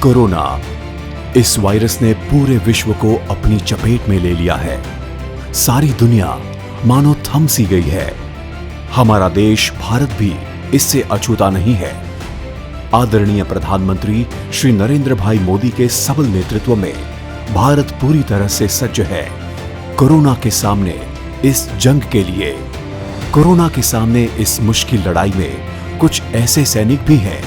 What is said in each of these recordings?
Corona, इस virus ने पूरे विश्व को अपनी चपेट में ले लिया है। सारी दुनिया मानो थम सी गई है। हमारा देश भारत भी इससे अछूता नहीं है। आदरणीय प्रधानमंत्री श्री नरेंद्र भाई मोदी के सबल नेतृत्व में भारत पूरी तरह से सज्ज है कोरोना के सामने इस जंग के लिए। कोरोना के सामने इस मुश्किल लड़ाई में कुछ ऐसे सैनिक भी हैं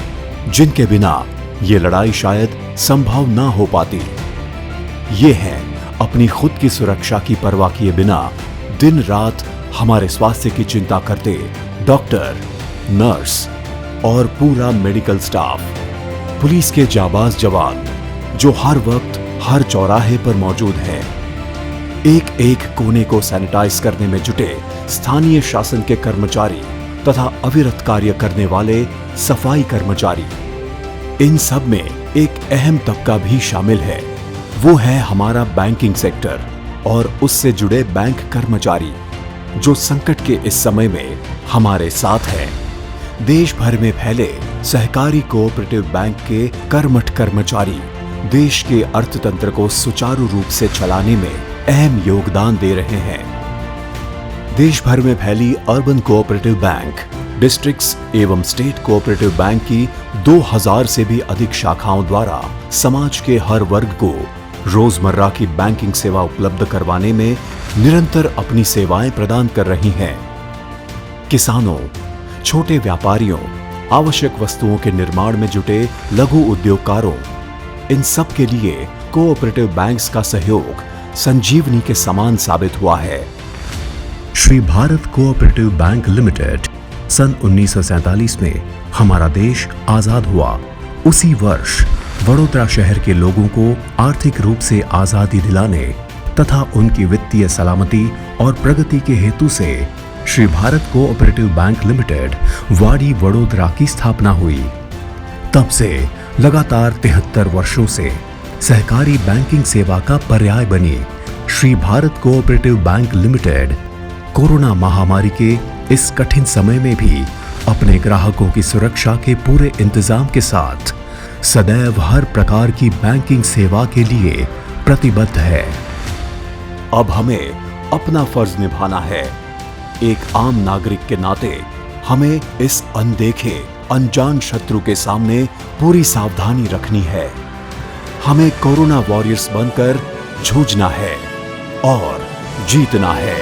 जिनके बिना ये लड़ाई शायद संभव ना हो पाती। ये हैं अपनी खुद की सुरक्षा की परवाह किए बिना दिन रात हमारे स्वास्थ्य की चिंता करते डॉक्टर, नर्स और पूरा मेडिकल स्टाफ, पुलिस के जाबाज जवान जो हर वक्त हर चौराहे पर मौजूद हैं, एक एक कोने को सैनिटाइज करने में जुटे स्थानीय शासन के कर्मचारी तथा अविरत कार्य करने वाले सफाई कर्मचारी। इन सब में एक अहम तबका भी शामिल है, वो है हमारा बैंकिंग सेक्टर और उससे जुड़े बैंक कर्मचारी जो संकट के इस समय में हमारे साथ हैं। देश भर में फैले सहकारी कोऑपरेटिव बैंक के कर्मठ कर्मचारी देश के अर्थतंत्र को सुचारू रूप से चलाने में अहम योगदान दे रहे हैं। देश भर में फैली अर्बन कोऑपरेटिव बैंक, डिस्ट्रिक्ट्स एवं स्टेट कोऑपरेटिव बैंक की 2000 से भी अधिक शाखाओं द्वारा समाज के हर वर्ग को रोजमर्रा की बैंकिंग सेवा उपलब्ध करवाने में निरंतर अपनी सेवाएं प्रदान कर रही हैं। किसानों, छोटे व्यापारियों, आवश्यक वस्तुओं के निर्माण में जुटे लघु उद्योगकारों, इन सब के लिए कोऑपरेटिव बैंक्स का सहयोग संजीवनी के समान साबित हुआ है। Shri Bharat cooperative bank limited सन 1947 में हमारा देश आजाद हुआ। उसी वर्ष वडोदरा शहर के लोगों को आर्थिक रूप से आजादी दिलाने तथा उनकी वित्तीय सलामती और प्रगति के हेतु से Shri Bharat cooperative bank limited वाड़ी वडोदरा की स्थापना हुई। तब से लगातार 73 वर्षों से सहकारी बैंकिंग सेवा का पर्याय बनी Shri Bharat cooperative bank limited corona महामारी के इस कठिन समय में भी अपने ग्राहकों की सुरक्षा के पूरे इंतजाम के साथ सदैव हर प्रकार की बैंकिंग सेवा के लिए प्रतिबद्ध है। अब हमें अपना फर्ज निभाना है। एक आम नागरिक के नाते हमें इस अनदेखे अनजान शत्रु के सामने पूरी सावधानी रखनी है। हमें कोरोना वॉरियर्स बनकर जूझना है और जीतना है।